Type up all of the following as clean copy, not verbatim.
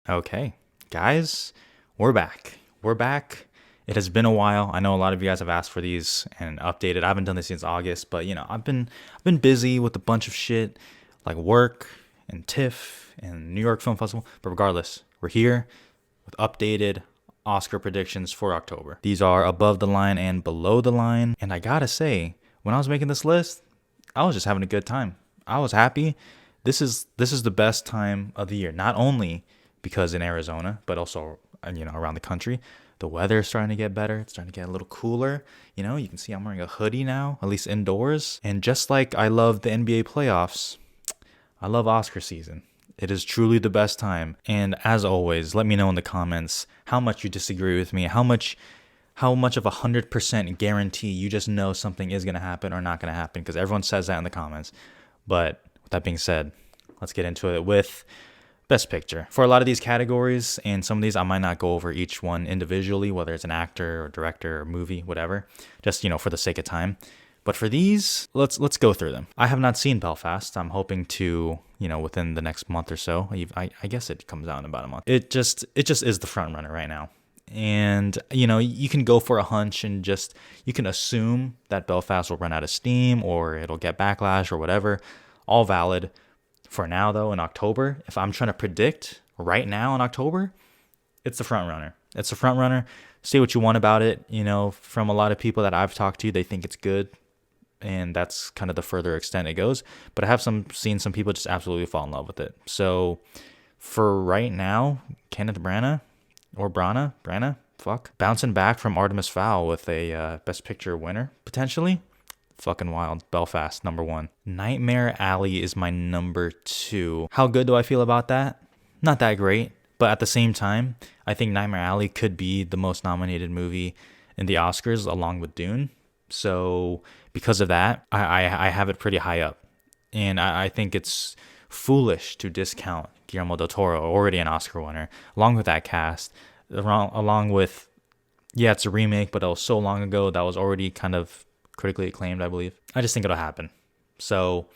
Okay, guys, we're back. We're back. It has been a while. I know a lot of you guys have asked for these and updated. I haven't done this since August, but I've been busy with a bunch of shit like work and TIFF and New York Film Festival. But regardless, we're here with updated Oscar predictions for October. These are above the line and below the line. And I gotta say, when I was making this list, I was just having a good time. I was happy. This is the best time of the year. Not only because in Arizona, but also around the country, the weather is starting to get better. It's starting to get a little cooler. You can see I'm wearing a hoodie now, at least indoors. And just like I love the NBA playoffs, I love Oscar season. It is truly the best time. And as always, let me know in the comments how much you disagree with me, how much of 100% guarantee you just know something is going to happen or not going to happen, because everyone says that in the comments. But with that being said, let's get into it with Best Picture. For a lot of these categories, and some of these I might not go over each one individually, whether it's an actor or director or movie, whatever, just, for the sake of time. But for these, let's go through them. I have not seen Belfast. I'm hoping to, within the next month or so. I guess it comes out in about a month. It just is the front runner right now. And, you can go for a hunch and you can assume that Belfast will run out of steam or it'll get backlash or whatever. All valid. For now, though, in October, if I'm trying to predict right now in October, it's the front runner. It's the front runner. Say what you want about it. From a lot of people that I've talked to, they think it's good. And that's kind of the further extent it goes. But I have seen some people just absolutely fall in love with it. So for right now, Kenneth Branagh, bouncing back from Artemis Fowl with a Best Picture winner, potentially. Fucking wild. Belfast, number 1. Nightmare Alley is my number 2. How good do I feel about that? Not that great. But at the same time, I think Nightmare Alley could be the most nominated movie in the Oscars along with Dune. So because of that, I have it pretty high up. And I think it's foolish to discount Guillermo del Toro, already an Oscar winner, along with that cast, along with, it's a remake, but it was so long ago that was already kind of critically acclaimed, I believe. I just think it'll happen. So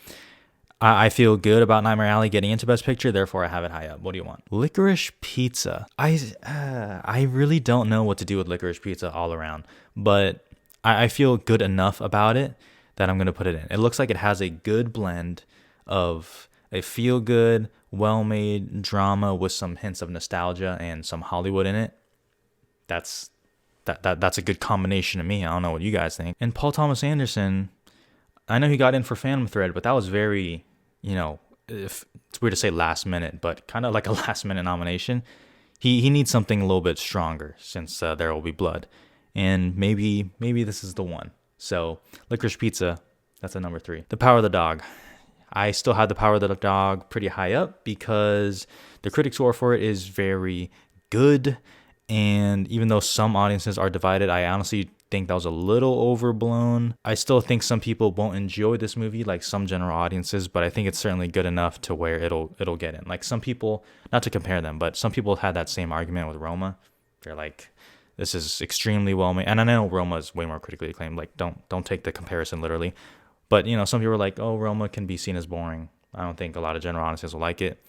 I feel good about Nightmare Alley getting into Best Picture, therefore I have it high up. What do you want? Licorice Pizza. I really don't know what to do with Licorice Pizza all around, but I feel good enough about it that I'm going to put it in. It looks like it has a good blend of a feel-good, well-made drama with some hints of nostalgia and some Hollywood in it. That's a good combination to me. I don't know what you guys think. And Paul Thomas Anderson, I know he got in for Phantom Thread, but that was very, it's weird to say last minute, but kind of like a last minute nomination. He needs something a little bit stronger since There Will Be Blood. And maybe this is the one. So Licorice Pizza, that's a number 3. The Power of the Dog. I still have The Power of the Dog pretty high up because the critic score for it is very good. And even though some audiences are divided, I honestly think that was a little overblown. I still think some people won't enjoy this movie, like some general audiences, but I think it's certainly good enough to where it'll get in. Like some people, not to compare them, but some people had that same argument with Roma. They're like, this is extremely well made. And I know Roma is way more critically acclaimed. Like don't take the comparison literally. But some people were like, oh, Roma can be seen as boring. I don't think a lot of general audiences will like it.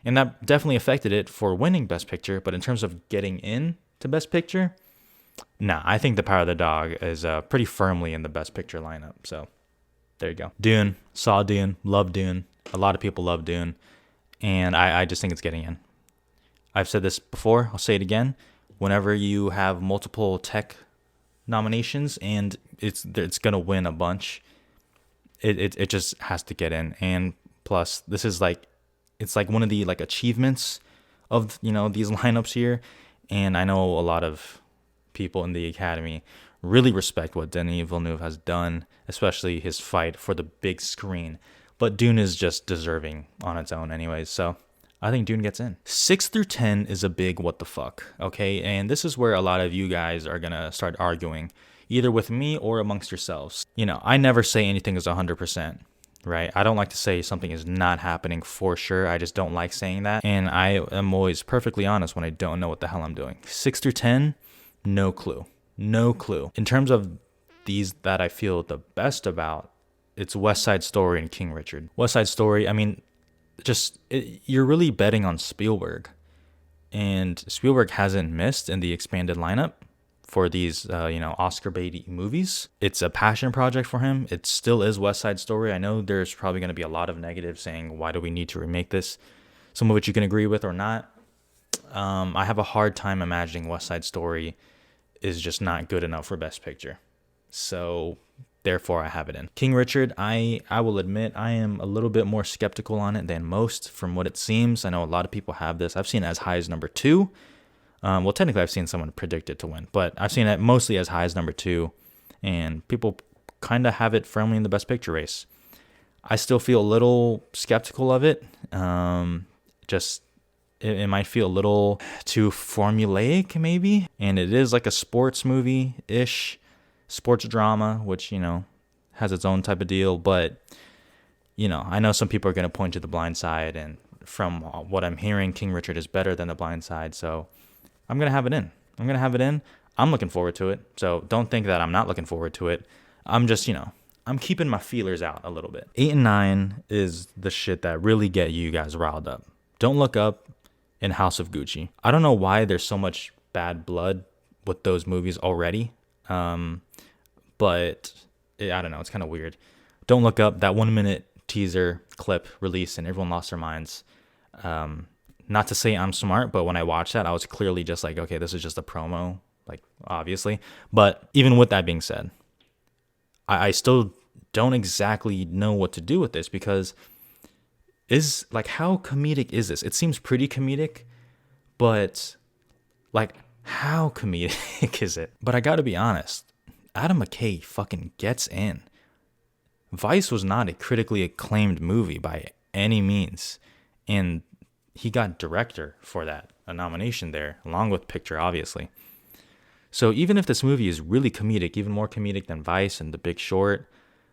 And that definitely affected it for winning Best Picture. But in terms of getting in to Best Picture, nah, I think The Power of the Dog is pretty firmly in the Best Picture lineup. So there you go. Dune. Saw Dune. Love Dune. A lot of people love Dune. And I just think it's getting in. I've said this before. I'll say it again. Whenever you have multiple tech nominations and it's going to win a bunch, it just has to get in. And plus, this is it's like one of the achievements of these lineups here, and I know a lot of people in the Academy really respect what Denis Villeneuve has done, especially his fight for the big screen. But Dune is just deserving on its own anyways, so I think Dune gets in. 6 through 10 is a big what the fuck, okay? And this is where a lot of you guys are gonna start arguing, either with me or amongst yourselves. I never say anything is 100%. Right? I don't like to say something is not happening for sure. I just don't like saying that. And I am always perfectly honest when I don't know what the hell I'm doing. 6 through 10, no clue. No clue. In terms of these that I feel the best about, it's West Side Story and King Richard. West Side Story, I mean, you're really betting on Spielberg. And Spielberg hasn't missed in the expanded lineup for these, Oscar baity movies. It's a passion project for him. It still is West Side Story. I know there's probably going to be a lot of negatives saying, why do we need to remake this? Some of which you can agree with or not. I have a hard time imagining West Side Story is just not good enough for Best Picture. So therefore I have it in. King Richard, I will admit I am a little bit more skeptical on it than most from what it seems. I know a lot of people have this. I've seen it as high as number 2. Well, technically I've seen someone predict it to win, but I've seen it mostly as high as number 2, and people kind of have it firmly in the Best Picture race. I still feel a little skeptical of it. It might feel a little too formulaic, maybe. And it is like a sports movie-ish, sports drama, which, has its own type of deal. But, I know some people are going to point to The Blind Side. And from what I'm hearing, King Richard is better than The Blind Side. So I'm going to have it in. I'm looking forward to it. So don't think that I'm not looking forward to it. I'm just, I'm keeping my feelers out a little bit. 8 and 9 is the shit that really get you guys riled up. Don't Look Up in House of Gucci. I don't know why there's so much bad blood with those movies already. But I don't know. It's kind of weird. Don't Look Up, that 1-minute teaser clip released and everyone lost their minds. Not to say I'm smart, but when I watched that, I was clearly just like, okay, this is just a promo, like, obviously. But even with that being said, I still don't exactly know what to do with this, because how comedic is this? It seems pretty comedic, but how comedic is it? But I gotta be honest, Adam McKay fucking gets in. Vice was not a critically acclaimed movie by any means, and he got director for that, a nomination there, along with picture, obviously. So even if this movie is really comedic, even more comedic than Vice and The Big Short,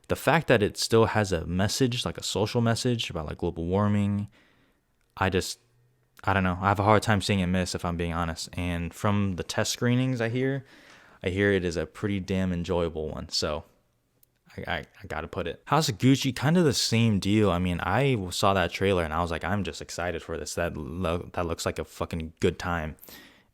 the fact that it still has a message, like a social message about global warming, I don't know. I have a hard time seeing it miss, if I'm being honest. And from the test screenings I hear it is a pretty damn enjoyable one. So I gotta put it. House of Gucci, kind of the same deal. I mean, I saw that trailer and I was like, I'm just excited for this. That looks like a fucking good time.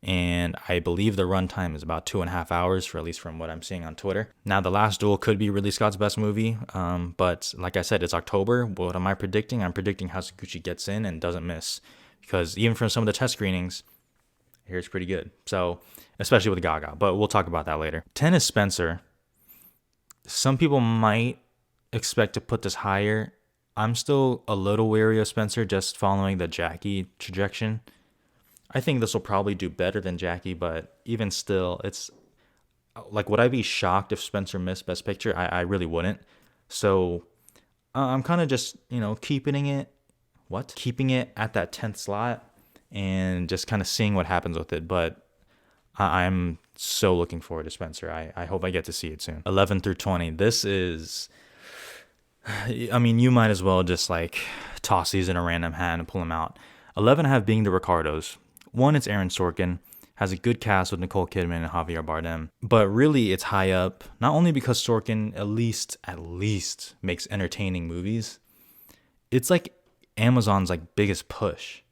And I believe the runtime is about 2.5 hours, for at least from what I'm seeing on Twitter. Now, The Last Duel could be Ridley Scott's best movie, but like I said, it's October. What am I predicting? I'm predicting House of Gucci gets in and doesn't miss, because even from some of the test screenings, I hear it's pretty good. So, especially with Gaga, but we'll talk about that later. 10 is Spencer. Some people might expect to put this higher. I'm still a little wary of Spencer, just following the Jackie trajectory. I think this will probably do better than Jackie, but even still, it's would I be shocked if Spencer missed Best Picture? I really wouldn't. So I'm kind of just, keeping it at that 10th slot and just kind of seeing what happens with it. But I'm so looking forward to Spencer. I hope I get to see it soon. 11 through 20. This is, you might as well just toss these in a random hat and pull them out. 11 have Being the Ricardos. 1, it's Aaron Sorkin, has a good cast with Nicole Kidman and Javier Bardem. But really, it's high up, not only because Sorkin at least makes entertaining movies. It's like Amazon's biggest push.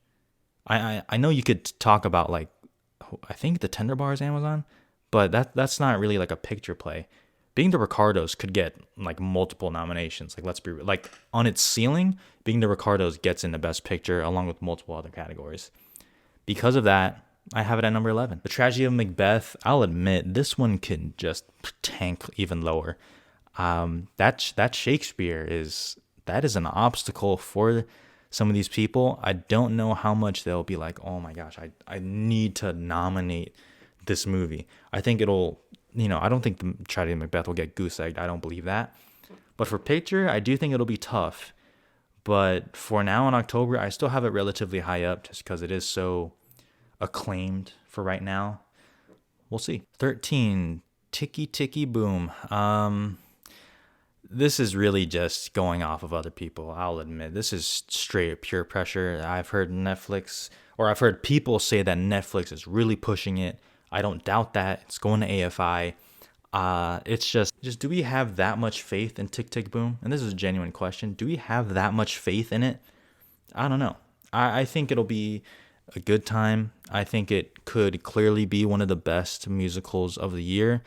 I know you could talk about I think The Tender Bar is Amazon, but that's not really a picture play. Being the Ricardos could get multiple nominations. Let's be real. On its ceiling, Being the Ricardos gets in the Best Picture along with multiple other categories. Because of that, I have it at number 11. The Tragedy of Macbeth, I'll admit, this one can just tank even lower. That Shakespeare is an obstacle for some of these people. I don't know how much they'll be oh my gosh, I need to nominate this movie. I think it'll, I don't think the Tragedy of Macbeth will get goose egged. I don't believe that. But for picture, I do think it'll be tough. But for now in October, I still have it relatively high up just because it is so acclaimed for right now. We'll see. 13, Ticky Ticky Boom. This is really just going off of other people. I'll admit, this is straight pure pressure. I've heard people say that Netflix is really pushing it. I don't doubt that. It's going to AFI. It's just do we have that much faith in Tick Tick Boom? And this is a genuine question. Do we have that much faith in it? I don't know. I think it'll be A good time. I think it could clearly be one of the best musicals of the year,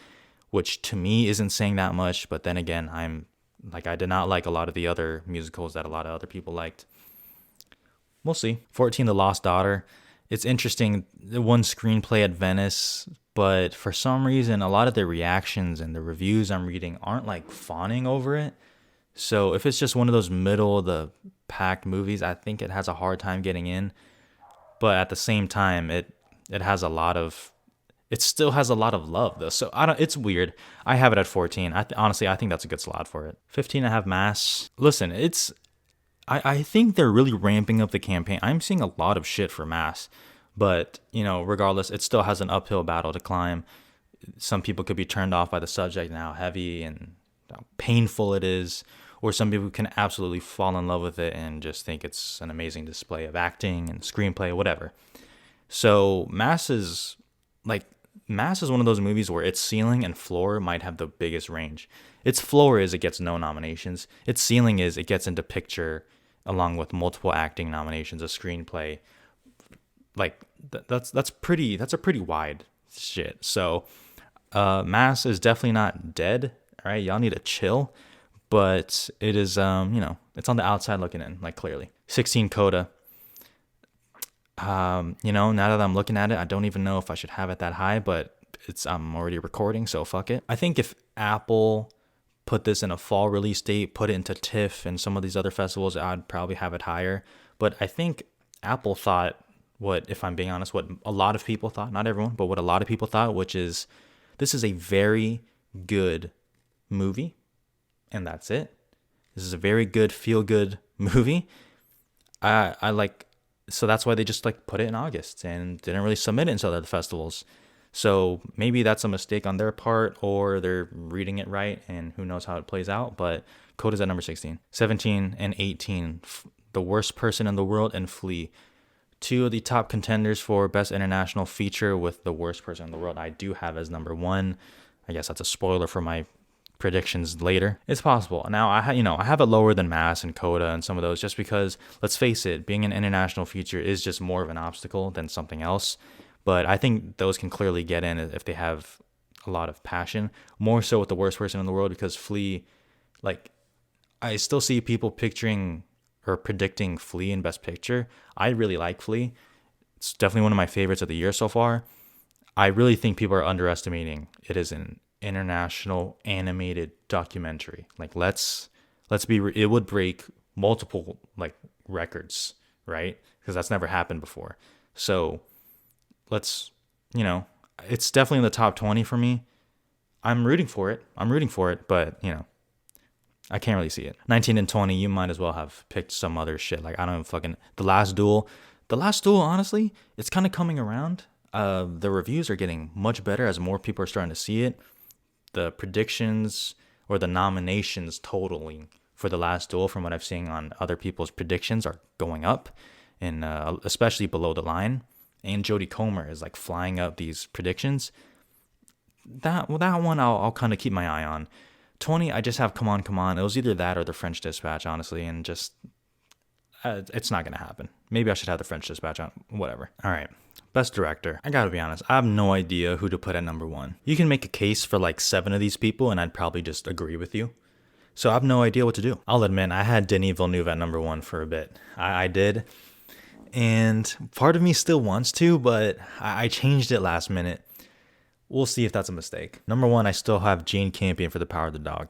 which to me isn't saying that much. But then again, I did not like a lot of the other musicals that a lot of other people liked. We'll see. 14, The Lost Daughter. It's interesting. The one screenplay at Venice, but for some reason, a lot of the reactions and the reviews I'm reading aren't like fawning over it. So if it's just one of those middle of the pack movies, I think it has a hard time getting in. But at the same time, it has a lot of, it still has a lot of love though. So I don't. It's weird. I have it at 14. Honestly, I think that's a good slot for it. 15, I have Mass. Listen, I think they're really ramping up the campaign. I'm seeing a lot of shit for Mass, but regardless, it still has an uphill battle to climb. Some people could be turned off by the subject and how heavy and how painful it is, or some people can absolutely fall in love with it and just think it's an amazing display of acting and screenplay, whatever. So Mass is one of those movies where its ceiling and floor might have the biggest range. Its floor is it gets no nominations. Its ceiling is it gets into picture along with multiple acting nominations, a screenplay. Like that's a pretty wide shit. So Mass is definitely not dead. All right, y'all need to chill. But it is it's on the outside looking in, like clearly. 16, Coda. Now that I'm looking at it, I don't even know if I should have it that high, but I'm already recording, so fuck it. I think if Apple put this in a fall release date, put it into TIFF and some of these other festivals, I'd probably have it higher. But I think Apple thought if I'm being honest, what a lot of people thought, not everyone, but what a lot of people thought, which is this is a very good movie, and that's it. This is a very good, feel-good movie. I like. So that's why they just put it in August and didn't really submit it into other festivals. So maybe that's a mistake on their part, or they're reading it right, and who knows how it plays out. But Coda's at number 16. 17 and 18, The Worst Person in the World and Flea. Two of the top contenders for Best International Feature, with The Worst Person in the World I do have as number 1. I guess that's a spoiler for my predictions later. It's possible. Now I have it lower than Mass and Coda and some of those, just because, let's face it, being an international feature is just more of an obstacle than something else. But I think those can clearly get in if they have a lot of passion. More so with The Worst Person in the World, because Flea, I still see people picturing or predicting Flea in Best Picture. I really like Flea. It's definitely one of my favorites of the year so far. I really think people are underestimating it is an international animated documentary. It would break multiple records, right? Because that's never happened before. So it's definitely in the top 20 for me. I'm rooting for it, but I can't really see it. 19 and 20, you might as well have picked some other shit. I don't fucking The Last Duel, honestly, it's kind of coming around. The reviews are getting much better as more people are starting to see it. The predictions or the nominations totaling for The Last Duel, from what I've seen on other people's predictions, are going up, and especially below the line. And Jodie Comer is flying up these predictions. That one I'll kind of keep my eye on. 20, I just have Come On, Come On. It was either that or The French Dispatch, honestly, and just it's not gonna happen. Maybe I should have The French Dispatch on. Whatever. All right. Best Director. I gotta be honest, I have no idea who to put at number 1. You can make a case for 7 of these people, and I'd probably just agree with you. So I have no idea what to do. I'll admit, I had Denis Villeneuve at number 1 for a bit. I did. And part of me still wants to, but I changed it last minute. We'll see if that's a mistake. Number 1, I still have Jane Campion for The Power of the Dog.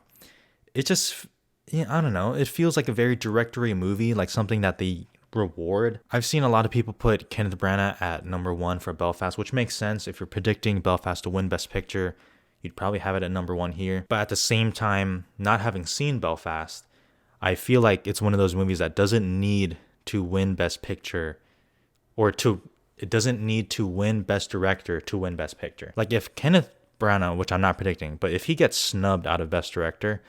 It just, I don't know. It feels like a very directory movie, something that they reward. I've seen a lot of people put Kenneth Branagh at number 1 for Belfast, which makes sense. If you're predicting Belfast to win Best Picture, you'd probably have it at number 1 here. But at the same time, not having seen Belfast, I feel like it's one of those movies that doesn't need to win Best Picture, it doesn't need to win Best Director to win Best Picture. If Kenneth Branagh, which I'm not predicting, but if he gets snubbed out of Best Director,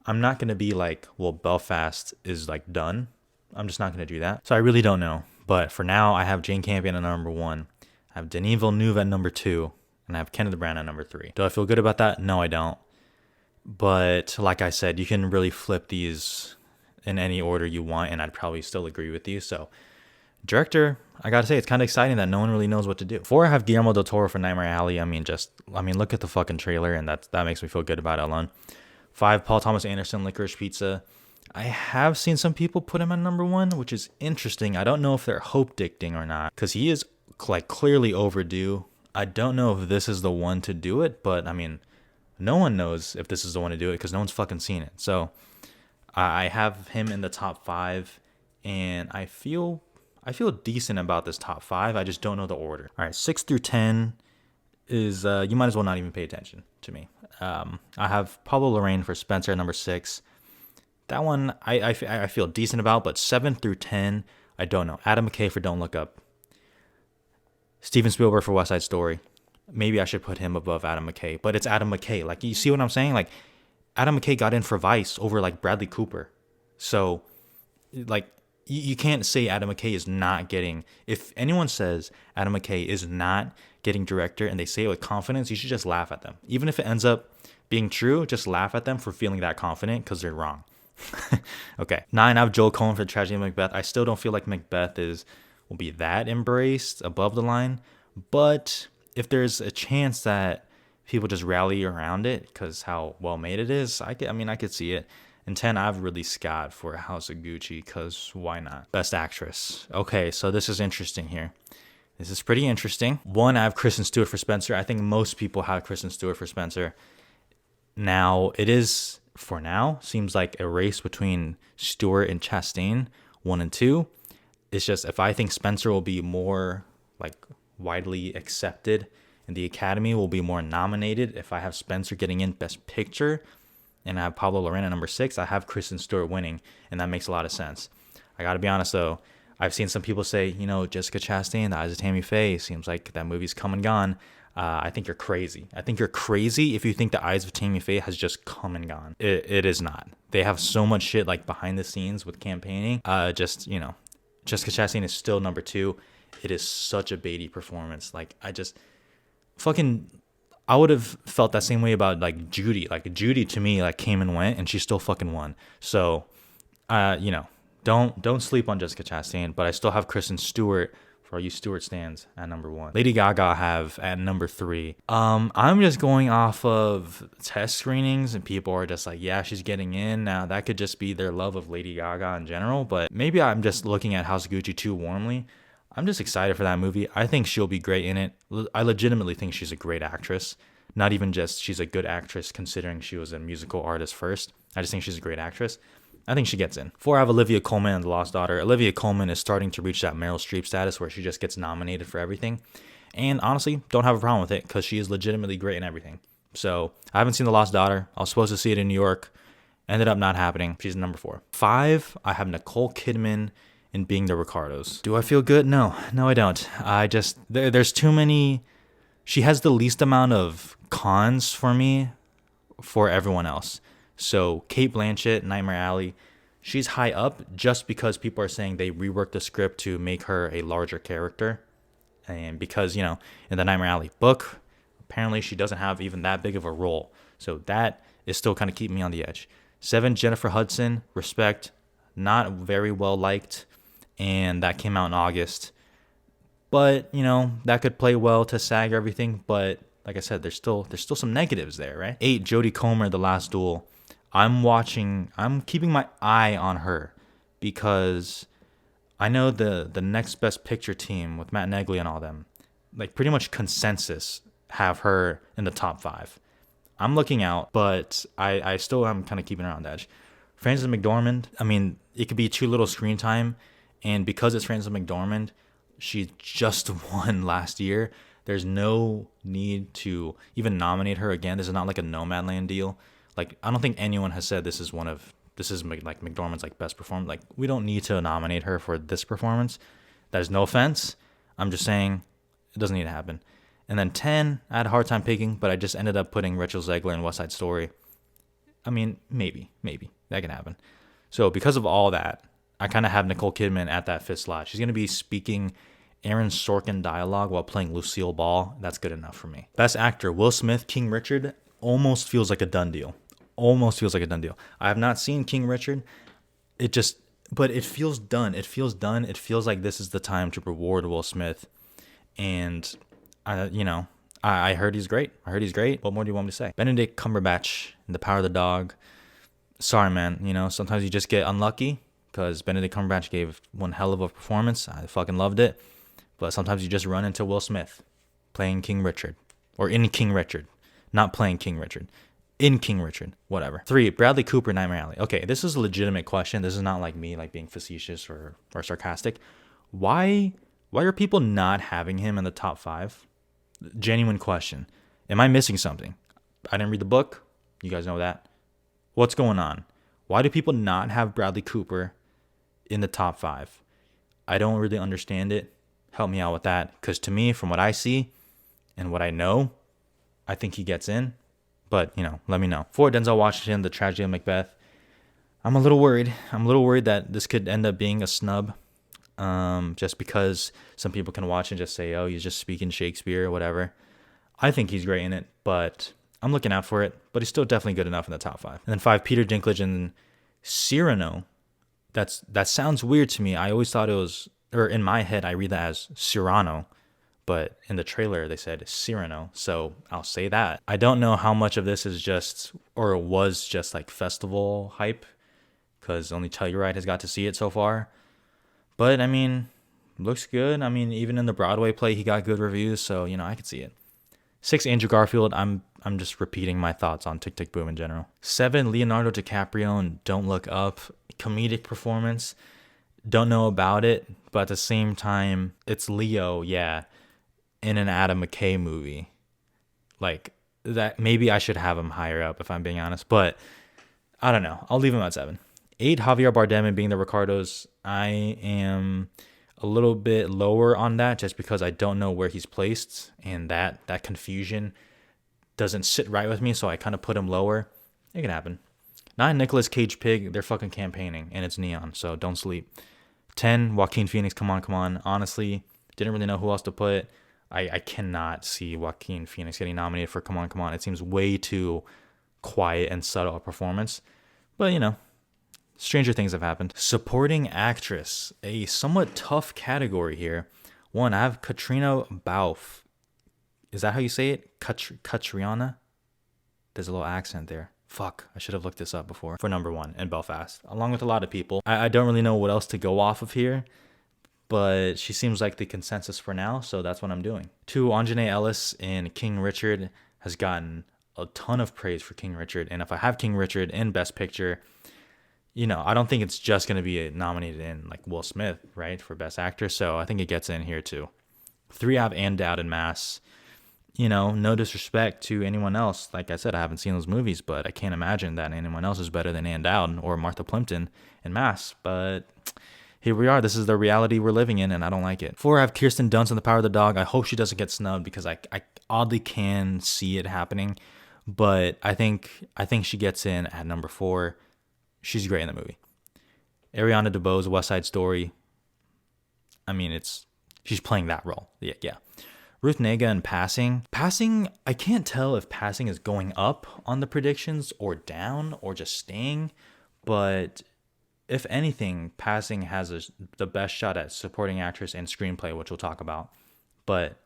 I'm not going to be well, Belfast is done. I'm just not going to do that. So I really don't know. But for now, I have Jane Campion at number 1. I have Denis Villeneuve at number 2. And I have Kenneth Branagh at number 3. Do I feel good about that? No, I don't. But like I said, you can really flip these in any order you want, and I'd probably still agree with you. So Director, I gotta say, it's kind of exciting that no one really knows what to do. 4, I have Guillermo del Toro for Nightmare Alley. I mean, look at the fucking trailer, and that makes me feel good about it alone. 5, Paul Thomas Anderson, Licorice Pizza. I have seen some people put him at number 1, which is interesting. I don't know if they're hope dicting or not, because he is like clearly overdue. I don't know if this is the one to do it, but I mean, no one knows if this is the one to do it because no one's fucking seen it. So I have him in the top 5, and I feel decent about this top 5. I just don't know the order. All right, 6 through 10 is you might as well not even pay attention to me. I have Pablo Larraín for Spencer at number 6. That one I feel decent about, but 7 through 10, I don't know. Adam McKay for Don't Look Up. Steven Spielberg for West Side Story. Maybe I should put him above Adam McKay, but it's Adam McKay. Like, you see what I'm saying? Like, Adam McKay got in for Vice over like Bradley Cooper. So, like, you can't say Adam McKay is not getting. If anyone says Adam McKay is not getting director and they say it with confidence, you should just laugh at them. Even if it ends up being true, just laugh at them for feeling that confident because they're wrong. Okay. 9, I have Joel Coen for Tragedy of Macbeth. I still don't feel like Macbeth will be that embraced above the line, but if there's a chance that people just rally around it because how well made it is, I could see it. And 10, I have Ridley Scott for House of Gucci because why not? Best Actress. Okay, so this is interesting here. This is pretty interesting. 1, I have Kristen Stewart for Spencer. I think most people have Kristen Stewart for Spencer. Now, it is, for now, seems like a race between Stewart and Chastain, 1 and 2. It's just, if I think Spencer will be more like widely accepted and the Academy will be more nominated, if I have Spencer getting in Best Picture and I have Pablo Larraín at number 6, I have Kristen Stewart winning, and that makes a lot of sense. I gotta be honest though, I've seen some people say, Jessica Chastain, The Eyes of Tammy Faye, seems like that movie's come and gone. I think you're crazy. I think you're crazy if you think The Eyes of Tammy Faye has just come and gone. It is not. They have so much shit like behind the scenes with campaigning. Jessica Chastain is still number 2. It is such a Beatty performance. Like, I would have felt that same way about like Judy. Like, Judy to me like came and went and she still fucking won. So, don't sleep on Jessica Chastain, but I still have Kristen Stewart for all you Stewart stans at number 1. Lady Gaga I have at number 3. I'm just going off of test screenings and people are just like, yeah, she's getting in. Now that could just be their love of Lady Gaga in general, but maybe I'm just looking at House of Gucci too warmly. I'm just excited for that movie. I think she'll be great in it. I legitimately think she's a great actress. Not even just she's a good actress considering she was a musical artist first. I just think she's a great actress. I think she gets in. 4, I have Olivia Colman and The Lost Daughter. Olivia Colman is starting to reach that Meryl Streep status where she just gets nominated for everything. And honestly, don't have a problem with it because she is legitimately great in everything. So I haven't seen The Lost Daughter. I was supposed to see it in New York. Ended up not happening. She's number 4. 5, I have Nicole Kidman in Being the Ricardos. Do I feel good? No, I don't. There's too many. She has the least amount of cons for me for everyone else. So Cate Blanchett, Nightmare Alley, she's high up just because people are saying they reworked the script to make her a larger character. And because, in the Nightmare Alley book, apparently she doesn't have even that big of a role. So that is still kind of keeping me on the edge. 7, Jennifer Hudson, Respect, not very well liked. And that came out in August. But, that could play well to SAG or everything. But like I said, there's still some negatives there, right? 8, Jodie Comer, The Last Duel. I'm keeping my eye on her because I know the next best picture team with Matt Negley and all them, like pretty much consensus have her in the top 5. I'm looking out, but I still am kind of keeping her on the edge. Frances McDormand, it could be too little screen time. And because it's Frances McDormand, she just won last year. There's no need to even nominate her again. This is not like a Nomadland deal. Like, I don't think anyone has said this is like McDormand's like best performance. Like, we don't need to nominate her for this performance. That is no offense. I'm just saying it doesn't need to happen. And then 10, I had a hard time picking, but I just ended up putting Rachel Zegler in West Side Story. Maybe that can happen. So because of all that, I kind of have Nicole Kidman at that 5th slot. She's going to be speaking Aaron Sorkin dialogue while playing Lucille Ball. That's good enough for me. Best Actor, Will Smith, King Richard, almost feels like a done deal. I have not seen King Richard. It just, but it feels done. It feels done. It feels like this is the time to reward Will Smith. And I heard he's great. I heard he's great. What more do you want me to say? Benedict Cumberbatch in The Power of the Dog. Sorry, man. Sometimes you just get unlucky because Benedict Cumberbatch gave one hell of a performance. I fucking loved it. But sometimes you just run into Will Smith playing King Richard. Or in King Richard. Not playing King Richard. In King Richard. Whatever. 3, Bradley Cooper, Nightmare Alley. Okay, this is a legitimate question. This is not like me like being facetious or sarcastic. Why are people not having him in the top 5? Genuine question. Am I missing something? I didn't read the book. You guys know that. What's going on? Why do people not have Bradley Cooper in the top 5? I don't really understand it. Help me out with that. Because to me, from what I see and what I know, I think he gets in. But, let me know. 4, Denzel Washington, The Tragedy of Macbeth. I'm a little worried. I'm a little worried that this could end up being a snub. Just because some people can watch and just say, oh, he's just speaking Shakespeare or whatever. I think he's great in it, but I'm looking out for it. But he's still definitely good enough in the top 5. And then 5, Peter Dinklage in Cyrano. That sounds weird to me. I always thought it was, or in my head, I read that as Cyrano. But in the trailer, they said Cyrano. So I'll say that. I don't know how much of this is just, or was just like festival hype. Because only Telluride has got to see it so far. But, looks good. Even in the Broadway play, he got good reviews. So, I could see it. 6, Andrew Garfield. I'm just repeating my thoughts on Tick, Tick, Boom in general. 7, Leonardo DiCaprio in Don't Look Up. Comedic performance. Don't know about it. But at the same time, it's Leo, yeah, in an Adam McKay movie. Like, that. Maybe I should have him higher up, if I'm being honest. But, I don't know. I'll leave him at 7. 8, Javier Bardem and Being the Ricardos. I am a little bit lower on that just because I don't know where he's placed, and that confusion doesn't sit right with me, so I kind of put him lower. It can happen. 9, Nicolas Cage Pig. They're fucking campaigning, and it's neon, so don't sleep. 10, Joaquin Phoenix. Come on. Honestly, didn't really know who else to put. I cannot see Joaquin Phoenix getting nominated for Come On. It seems way too quiet and subtle a performance. But, stranger things have happened. Supporting actress, a somewhat tough category here. 1, I have Katrina Balfe. Is that how you say it? Katriana? There's a little accent there. Fuck, I should have looked this up before. For number 1 in Belfast, along with a lot of people. I don't really know what else to go off of here, but she seems like the consensus for now, so that's what I'm doing. 2, Anjanae Ellis in King Richard has gotten a ton of praise for King Richard, and if I have King Richard in Best Picture, I don't think it's just going to be nominated in like Will Smith, right, for Best Actor. So I think it gets in here too. 3, I have Ann Dowd in Mass. No disrespect to anyone else. Like I said, I haven't seen those movies, but I can't imagine that anyone else is better than Ann Dowd or Martha Plimpton in Mass. But here we are. This is the reality we're living in, and I don't like it. 4, I have Kirsten Dunst in The Power of the Dog. I hope she doesn't get snubbed because I oddly can see it happening. But I think she gets in at number 4. She's great in the movie. Ariana DeBose, West Side Story. She's playing that role. Yeah. Ruth Negga in Passing. Passing, I can't tell if Passing is going up on the predictions or down or just staying. But if anything, Passing has the best shot at supporting actress and screenplay, which we'll talk about. But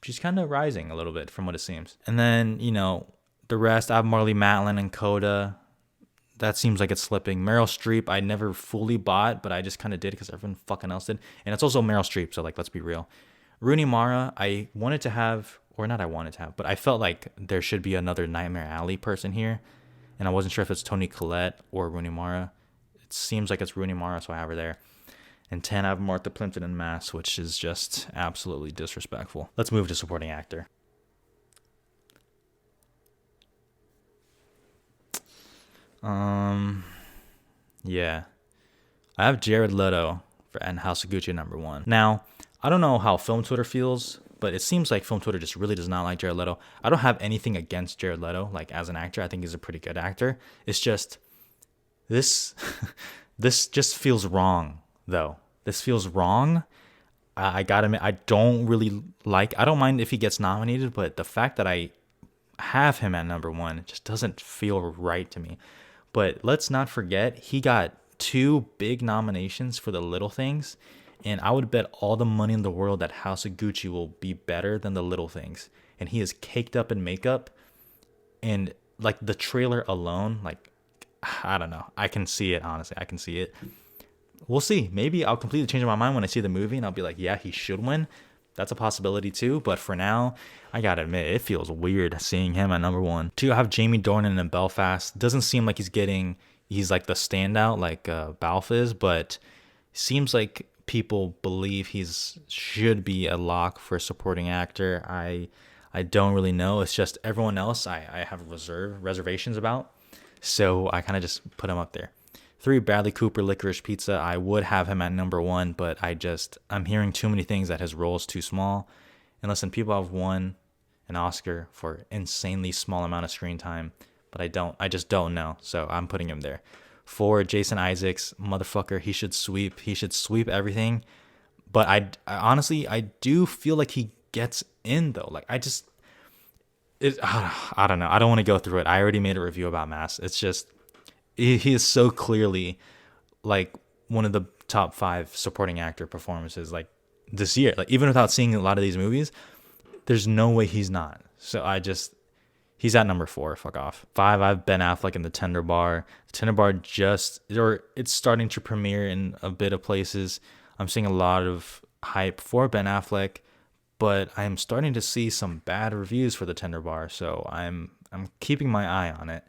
she's kind of rising a little bit from what it seems. And then, the rest, I have Marlee Matlin and Coda. That seems like it's slipping. Meryl Streep, I never fully bought, but I just kind of did because everyone fucking else did. And it's also Meryl Streep, so let's be real. Rooney Mara, I wanted to have, or not I wanted to have, but I felt like there should be another Nightmare Alley person here. And I wasn't sure if it's Toni Collette or Rooney Mara. It seems like it's Rooney Mara, so I have her there. And 10, I have Martha Plimpton in Mass, which is just absolutely disrespectful. Let's move to supporting actor. Yeah. I have Jared Leto and House of Gucci number 1. Now, I don't know how film Twitter feels, but it seems like film Twitter just really does not like Jared Leto. I don't have anything against Jared Leto, like as an actor. I think he's a pretty good actor. It's just this just feels wrong, though. This feels wrong. I gotta admit, I don't mind if he gets nominated, but the fact that I have him at number 1 just doesn't feel right to me. But let's not forget, he got 2 big nominations for the little things, and I would bet all the money in the world that House of Gucci will be better than the little things. And he is caked up in makeup, and like the trailer alone, like I don't know, I can see it, honestly, I can see it. We'll see. Maybe I'll completely change my mind when I see the movie and I'll be like, yeah, he should win. That's a possibility too. But for now, I gotta admit, it feels weird seeing him at number 1. 2, I have Jamie Dornan in Belfast. Doesn't seem like he's like the standout like Balf is, but seems like people believe should be a lock for supporting actor. I don't really know. It's just everyone else I have reservations about. So I kind of just put him up there. 3, Bradley Cooper, Licorice Pizza. I would have him at number 1, but I'm hearing too many things that his role is too small. And listen, people have won an Oscar for insanely small amount of screen time, but I just don't know. So I'm putting him there. 4, Jason Isaacs, motherfucker. He should sweep everything. But I honestly do feel like he gets in though. Like I don't know. I don't want to go through it. I already made a review about Mass. It's just he is so clearly like one of the top 5 supporting actor performances like this year. Like even without seeing a lot of these movies, there's no way he's not. So he's at number 4. Fuck off. 5, I have Ben Affleck in The Tender Bar. The Tender Bar it's starting to premiere in a bit of places. I'm seeing a lot of hype for Ben Affleck, but I'm starting to see some bad reviews for The Tender Bar. So I'm keeping my eye on it.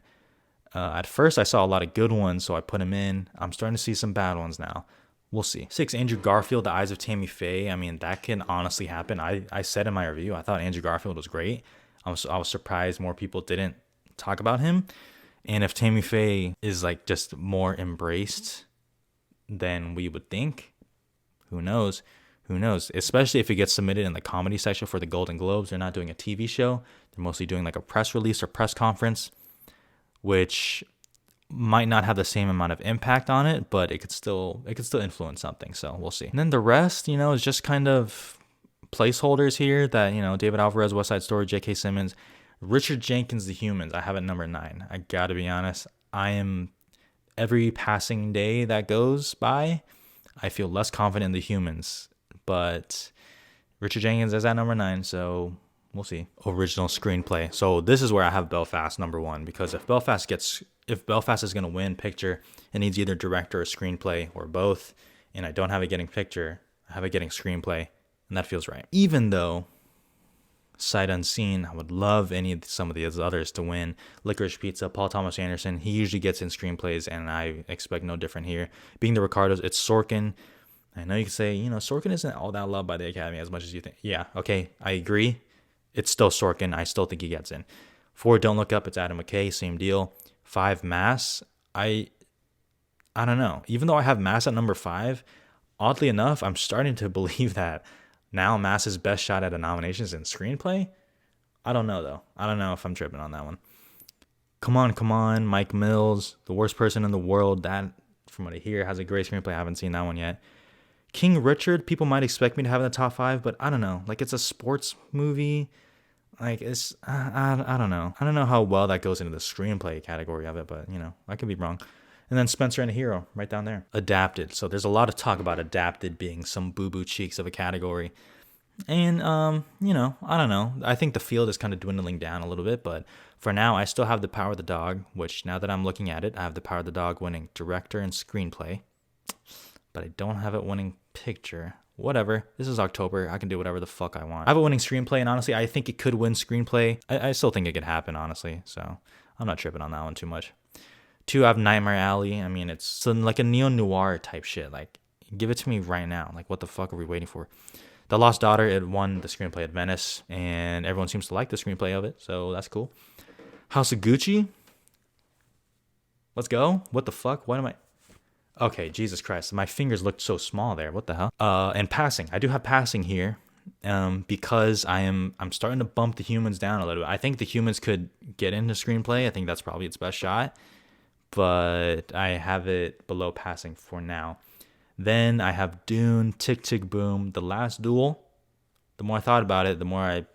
At first, I saw a lot of good ones, so I put him in. I'm starting to see some bad ones now. We'll see. 6, Andrew Garfield, The Eyes of Tammy Faye. I mean, that can honestly happen. I said in my review, I thought Andrew Garfield was great. I was surprised more people didn't talk about him. And if Tammy Faye is like just more embraced than we would think, who knows? Who knows? Especially if it gets submitted in the comedy section for the Golden Globes. They're not doing a TV show. They're mostly doing like a press release or press conference, which might not have the same amount of impact on it, but it could still influence something. So we'll see. And then the rest, is just kind of placeholders here that, David Alvarez, West Side Story, J.K. Simmons, Richard Jenkins, The Humans. I have at number 9. I gotta be honest. Every passing day that goes by, I feel less confident in The Humans, but Richard Jenkins is at number 9. So we'll see. Original screenplay. So this is where I have Belfast number 1, because if Belfast is going to win picture, it needs either director or screenplay or both. And I don't have it getting picture. I have it getting screenplay, and that feels right. Even though, sight unseen, I would love some of the others to win. Licorice Pizza, Paul Thomas Anderson. He usually gets in screenplays, and I expect no different here. Being the Ricardos, it's Sorkin. I know you can say, Sorkin isn't all that loved by the Academy as much as you think. Yeah, okay, I agree. It's still Sorkin. I still think he gets in. 4, Don't Look Up. It's Adam McKay. Same deal. 5, Mass. I don't know. Even though I have Mass at number 5, oddly enough, I'm starting to believe that now Mass's best shot at a nomination is in screenplay. I don't know, though. I don't know if I'm tripping on that one. Come On, Mike Mills. The Worst Person in the World. That, from what I hear, has a great screenplay. I haven't seen that one yet. King Richard, people might expect me to have in the top 5, but I don't know. Like, it's a sports movie. Like, it's, I don't know. I don't know how well that goes into the screenplay category of it, but, I could be wrong. And then Spencer and a Hero, right down there. Adapted. So there's a lot of talk about adapted being some boo-boo cheeks of a category. And, I don't know. I think the field is kind of dwindling down a little bit, but for now, I still have The Power of the Dog, which, now that I'm looking at it, I have The Power of the Dog winning director and screenplay, but I don't have it winning picture. Whatever. This is October. I can do whatever the fuck I want. I have a winning screenplay, and honestly, I think it could win screenplay. I still think it could happen, honestly, so I'm not tripping on that one too much. 2, I have Nightmare Alley. I mean, it's like a neo-noir type shit. Like, give it to me right now. Like, what the fuck are we waiting for? The Lost Daughter, it won the screenplay at Venice, and everyone seems to like the screenplay of it, so that's cool. House of Gucci. Let's go. What the fuck? Why am I... Okay, Jesus Christ. My fingers looked so small there. What the hell? And Passing. I do have Passing here because I'm starting to bump The Humans down a little bit. I think The Humans could get into screenplay. I think that's probably its best shot. But I have it below Passing for now. Then I have Dune, Tick, Tick, Boom, The Last Duel. The more I thought about it, the more I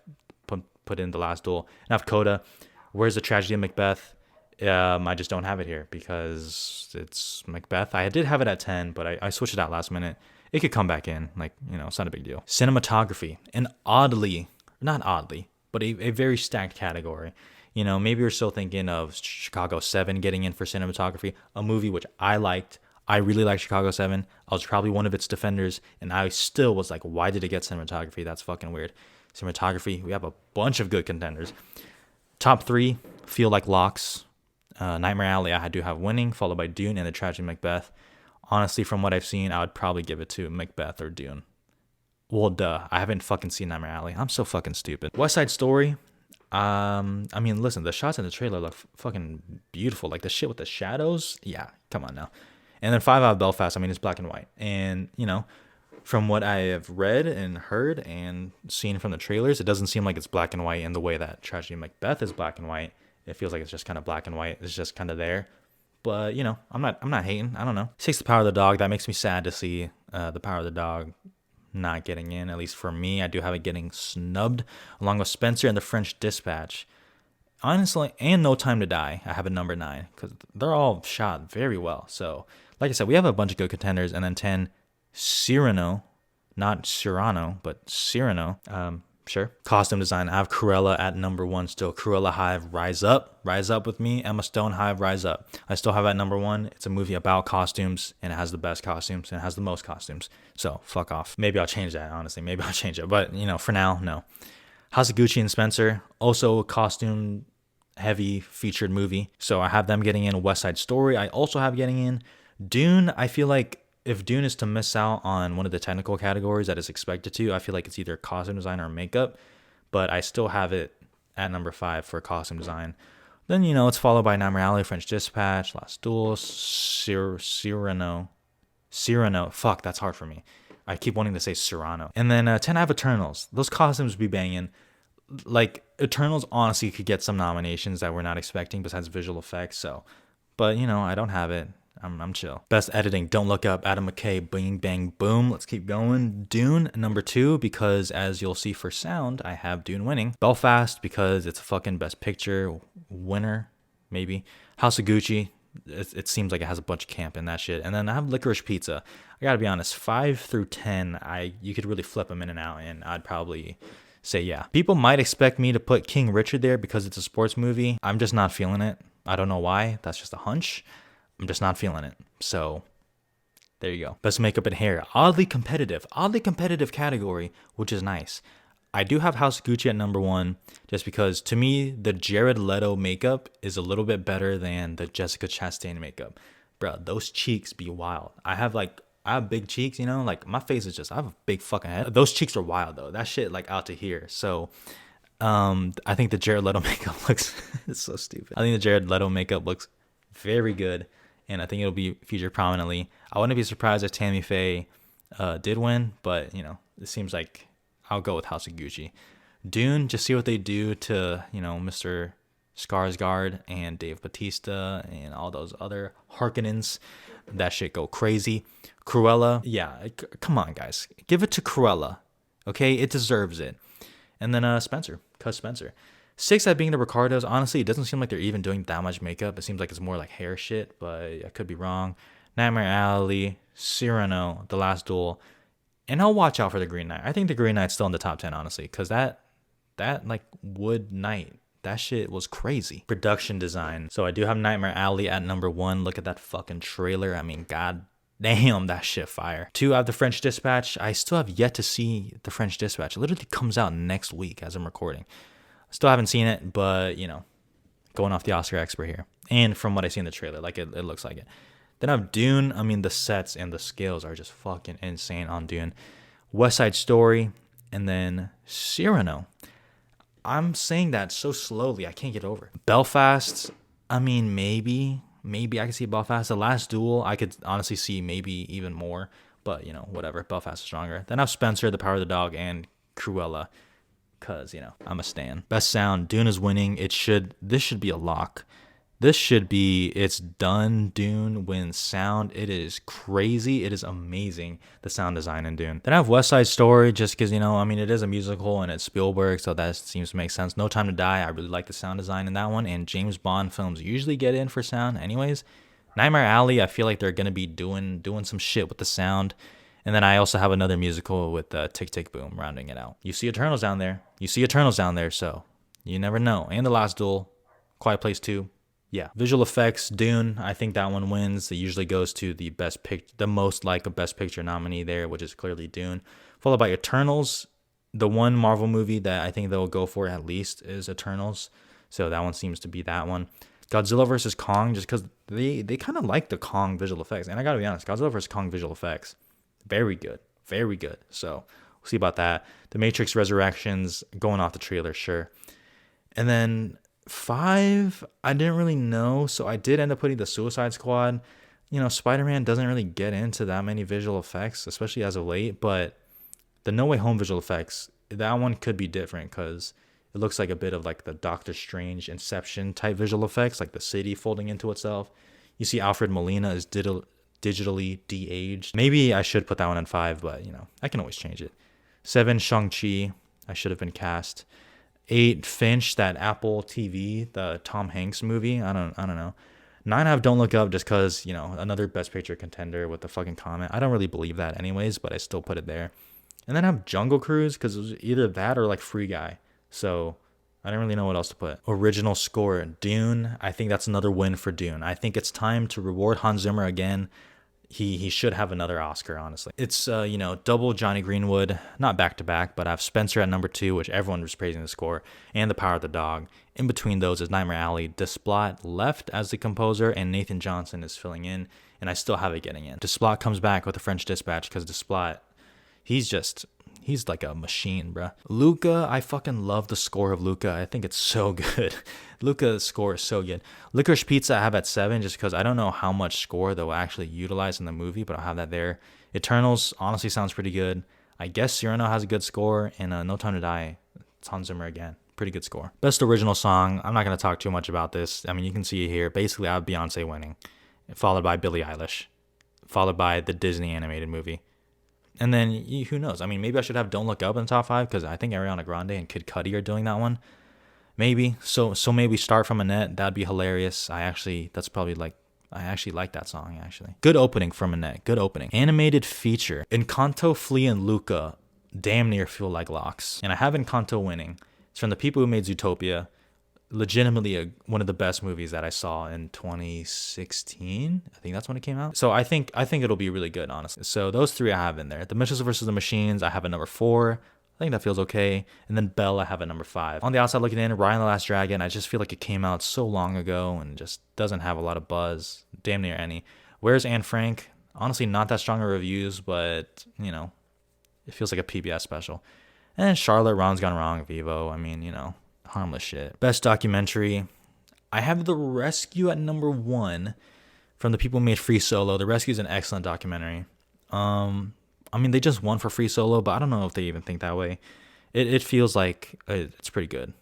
put in The Last Duel. And I have Coda, Where's the Tragedy of Macbeth? I just don't have it here because it's Macbeth. I did have it at 10, but I switched it out last minute. It could come back in, like, it's not a big deal. Cinematography, and not oddly, but a very stacked category. Maybe you're still thinking of Chicago 7 getting in for cinematography, a movie which I liked. I really liked Chicago 7. I was probably one of its defenders, and I still was like, why did it get cinematography? That's fucking weird. Cinematography, we have a bunch of good contenders. Top 3 feel like locks. Nightmare Alley, I do have winning, followed by Dune and The Tragedy of Macbeth. Honestly, from what I've seen, I would probably give it to Macbeth or Dune. Well, duh. I haven't fucking seen Nightmare Alley. I'm so fucking stupid. West Side Story. Listen, the shots in the trailer look fucking beautiful. Like the shit with the shadows. Yeah, come on now. And then 5 out of Belfast. It's black and white. And, from what I have read and heard and seen from the trailers, it doesn't seem like it's black and white in the way that Tragedy of Macbeth is black and white. It feels like it's just kind of black and white. It's just kind of there. But, I'm not hating. I don't know. 6, The Power of the Dog. That makes me sad to see The Power of the Dog not getting in. At least for me, I do have it getting snubbed along with Spencer and The French Dispatch. Honestly, and No Time to Die, I have it number 9 because they're all shot very well. So, like I said, we have a bunch of good contenders. And then 10, Cyrano. Not Cyrano, but Cyrano. Sure. Costume design, I have Cruella at number 1 still. Cruella Hive, rise up with me. Emma Stone Hive, rise up. I still have at number 1. It's a movie about costumes, and it has the best costumes, and it has the most costumes. So fuck off. Maybe I'll change that, honestly. Maybe I'll change it. But, for now, no. House of Gucci and Spencer, also a costume heavy featured movie. So I have them getting in. West Side Story, I also have getting in. Dune, I feel like if Dune is to miss out on one of the technical categories that it's expected to, I feel like it's either costume design or makeup, but I still have it at number 5 for costume design. Then, it's followed by Nightmare Alley, French Dispatch, Last Duel, Cyrano. Fuck, that's hard for me. I keep wanting to say Cyrano. And then 10, I have Eternals. Those costumes be banging. Like, Eternals honestly could get some nominations that we're not expecting besides visual effects, so. But, I don't have it. I'm chill. Best editing, Don't Look Up, Adam McKay, Bing Bang Boom. Let's keep going. Dune, number 2, because as you'll see for sound, I have Dune winning. Belfast, because it's a fucking best picture winner, maybe. House of Gucci, it seems like it has a bunch of camp in that shit. And then I have Licorice Pizza. I gotta be honest, 5 through 10, you could really flip them in and out, and I'd probably say yeah. People might expect me to put King Richard there because it's a sports movie. I'm just not feeling it. I don't know why. That's just a hunch. I'm just not feeling it. So there you go. Best makeup and hair. Oddly competitive category, which is nice. I do have House of Gucci at number 1 just because to me, the Jared Leto makeup is a little bit better than the Jessica Chastain makeup. Bro, those cheeks be wild. I have big cheeks, like my face is I have a big fucking head. Those cheeks are wild though. That shit like out to here. So I think the Jared Leto makeup looks, it's so stupid. I think the Jared Leto makeup looks very good. And I think it'll be featured prominently. I wouldn't be surprised if Tammy Faye did win, but, it seems like I'll go with House of Gucci. Dune, just see what they do to, Mr. Skarsgård and Dave Bautista and all those other Harkonnens. That shit go crazy. Cruella, yeah, come on, guys. Give it to Cruella, okay? It deserves it. And then Spencer, cuz Spencer. 6 at being the Ricardos. Honestly, it doesn't seem like they're even doing that much makeup. It seems like it's more like hair shit, but I could be wrong. Nightmare Alley, Cyrano, The Last Duel, and I'll watch out for The Green Knight. I think The Green Knight's still in the top 10, honestly, because that like Wood Knight, that shit was crazy. Production design. So I do have Nightmare Alley at number 1. Look at that fucking trailer. God damn, that shit fire. 2, I have The French Dispatch. I still have yet to see The French Dispatch. It literally comes out next week as I'm recording. Still haven't seen it, but, going off the Oscar expert here. And from what I see in the trailer, like it looks like it. Then I have Dune. The sets and the scales are just fucking insane on Dune. West Side Story, and then Cyrano. I'm saying that so slowly, I can't get over it. Belfast, maybe I could see Belfast. The Last Duel, I could honestly see maybe even more, but, whatever. Belfast is stronger. Then I have Spencer, The Power of the Dog, and Cruella. Because, I'm a stan. Best sound, Dune is winning. This should be a lock. This should be, it's done. Dune wins sound. It is crazy. It is amazing, the sound design in Dune. Then I have West Side Story, just because, you know, I mean, it is a musical and it's Spielberg, so that seems to make sense. No Time to Die, I really like the sound design in that one, and James Bond films usually get in for sound anyways. Nightmare Alley, I feel like they're going to be doing some shit with the sound. And then I also have another musical with Tick Tick Boom rounding it out. You see Eternals down there, so you never know. And The Last Duel, Quiet Place 2. Yeah, visual effects, Dune. I think that one wins. It usually goes to the most like a best picture nominee there, which is clearly Dune, followed by Eternals. The one Marvel movie that I think they'll go for at least is Eternals, so that one seems to be that one. Godzilla versus Kong, just because they kind of like the Kong visual effects, and I gotta be honest, Godzilla versus Kong visual effects, very good, very good. So we'll see about that. The Matrix Resurrections, going off the trailer, sure, and then 5, I didn't really know, so I did end up putting the Suicide Squad. You know, Spider-Man doesn't really get into that many visual effects, especially as of late, but the No Way Home visual effects, that one could be different because it looks like a bit of like the Doctor Strange Inception type visual effects, like the city folding into itself. You see Alfred Molina is digitally de-aged. Maybe I should put that one in 5, but you know, I can always change it. 7, Shang-Chi, I should have been cast. 8, Finch, that Apple TV, the Tom Hanks movie. I don't know. 9, I have Don't Look Up, just because, you know, another Best Picture contender with the fucking comment. I don't really believe that anyways, but I still put it there. And then I have Jungle Cruise, because it was either that or like Free Guy. So I don't really know what else to put. Original score, Dune. I think that's another win for Dune. I think it's time to reward Hans Zimmer again. He should have another Oscar, honestly. It's, you know, double Johnny Greenwood, not back-to-back, but I have Spencer at number 2, which everyone was praising the score, and The Power of the Dog. In between those is Nightmare Alley. Desplat left as the composer, and Nathan Johnson is filling in, and I still have it getting in. Desplat comes back with The French Dispatch, because Desplat, he's like a machine, bruh. Luca, I fucking love the score of Luca. I think it's so good. Luca's score is so good. Licorice Pizza I have at 7, just because I don't know how much score they'll actually utilize in the movie, but I'll have that there. Eternals honestly sounds pretty good. I guess Cyrano has a good score, and No Time to Die, it's Hans Zimmer again. Pretty good score. Best original song, I'm not going to talk too much about this. I mean, you can see it here. Basically, I have Beyonce winning, followed by Billie Eilish, followed by the Disney animated movie. And then, who knows? I mean, maybe I should have Don't Look Up in the top 5, because I think Ariana Grande and Kid Cudi are doing that one. Maybe. So maybe Start From Annette. That'd be hilarious. I actually like that song, actually. Good opening from Annette. Good opening. Animated feature. Encanto, Flea, and Luca damn near feel like locks. And I have Encanto winning. It's from the people who made Zootopia. Legitimately one of the best movies that I saw in 2016. I think that's when it came out. So I think it'll be really good, honestly. So those 3 I have in there. The Mitchells vs. the Machines, I have at number 4. I think that feels okay. And then Belle, I have at number 5. On the outside looking in, Raya and the Last Dragon, I just feel like it came out so long ago and just doesn't have a lot of buzz. Damn near any. Where's Anne Frank? Honestly, not that strong of reviews, but, you know, it feels like a PBS special. And then Charlotte, Ron's Gone Wrong, Vivo. I mean, you know, harmless shit. Best documentary, I have The Rescue at number 1 from the people who made Free Solo. The Rescue is an excellent documentary. I mean, they just won for Free Solo, but I don't know if they even think that way. It feels like it's pretty good.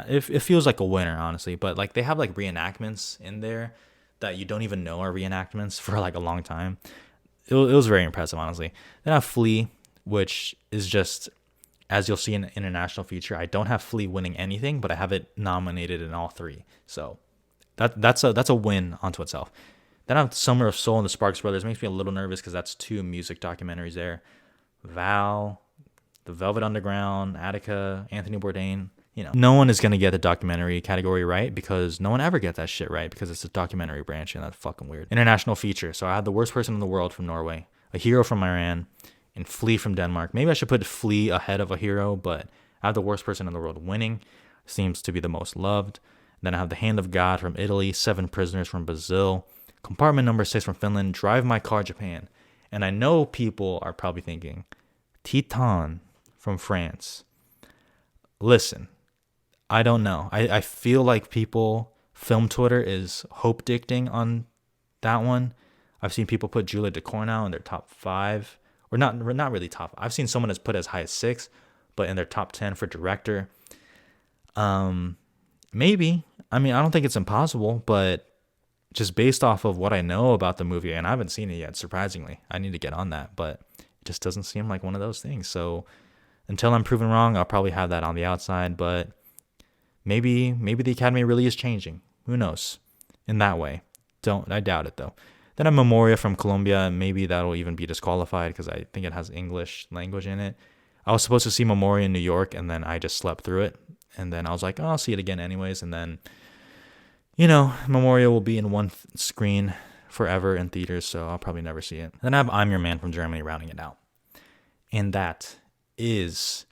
It feels like a winner, honestly. But like they have like reenactments in there that you don't even know are reenactments for like a long time. It was very impressive, honestly. Then I have Flea, which is just, as you'll see in the international feature, I don't have Flea winning anything, but I have it nominated in all 3. So that's a win onto itself. Then I have Summer of Soul and the Sparks Brothers. It makes me a little nervous because that's 2 music documentaries there. Val, The Velvet Underground, Attica, Anthony Bourdain. You know, no one is going to get the documentary category right because no one ever gets that shit right because it's a documentary branch and that's fucking weird. International feature. So I have The Worst Person in the World from Norway, A Hero from Iran, and Flea from Denmark. Maybe I should put Flea ahead of A Hero, but I have The Worst Person in the World winning. Seems to be the most loved. Then I have The Hand of God from Italy, 7 Prisoners from Brazil, Compartment Number 6 from Finland, Drive My Car Japan. And I know people are probably thinking, Titan from France. Listen, I don't know. I feel like film Twitter is hope dicting on that one. I've seen people put Julia Ducournau in their top 5. Or not really top. I've seen someone that's put as high as 6, but in their top 10 for director. Maybe. I mean, I don't think it's impossible, but just based off of what I know about the movie, and I haven't seen it yet, surprisingly. I need to get on that, but it just doesn't seem like one of those things. So until I'm proven wrong, I'll probably have that on the outside, but maybe the Academy really is changing. Who knows? In that way. I doubt it though. Then I have Memoria from Colombia, and maybe that'll even be disqualified because I think it has English language in it. I was supposed to see Memoria in New York, and then I just slept through it. And then I was like, oh, I'll see it again anyways. And then, you know, Memoria will be in one screen forever in theaters, so I'll probably never see it. Then I have I'm Your Man from Germany rounding it out. And that is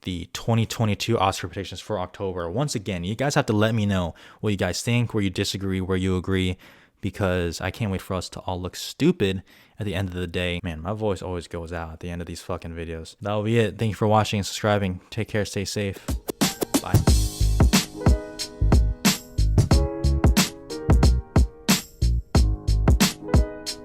the 2022 Oscar predictions for October. Once again, you guys have to let me know what you guys think, where you disagree, where you agree, because I can't wait for us to all look stupid at the end of the day. Man, my voice always goes out at the end of these fucking videos. That'll be it. Thank you for watching and subscribing. Take care. Stay safe. Bye.